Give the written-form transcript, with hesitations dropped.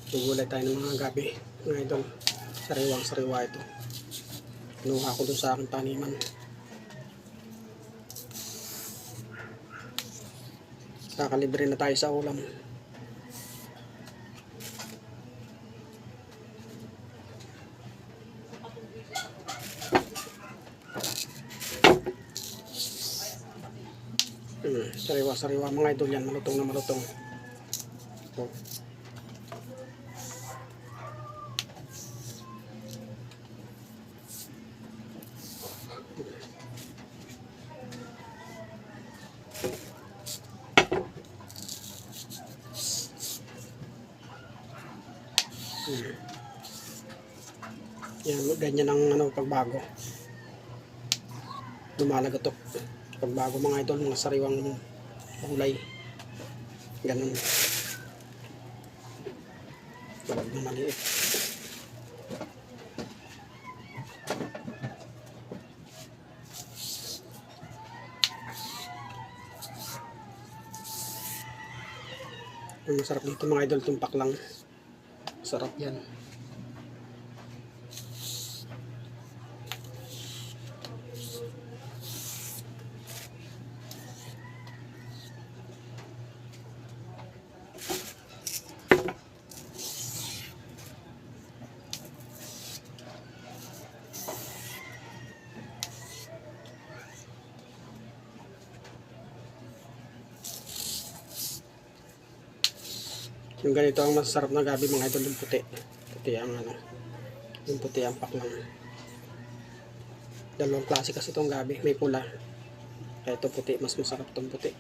Gugulay tayo ng mga gabi, mga idol. Sariwang sariwa ito. Kinuha ko dun sa aking taniman. Kakalibre na tayo sa ulam. Sariwa-sariwa mga idol yan. Malutong na malutong. Oh. Yan, ganyan ang pagbago. Lumalagatok. Pagbago mga idol, mga sariwang kulay. Ganun. Huwag na maliit. Ang masarap dito mga idol, tumpak lang. Sarap yan. Yung ganito ang masarap na gabi mga idol, yung puti. Puti ang yung puti ang paklang. Dalawang klase kasi itong gabi, may pula. Kaya ito puti, mas masarap itong puti.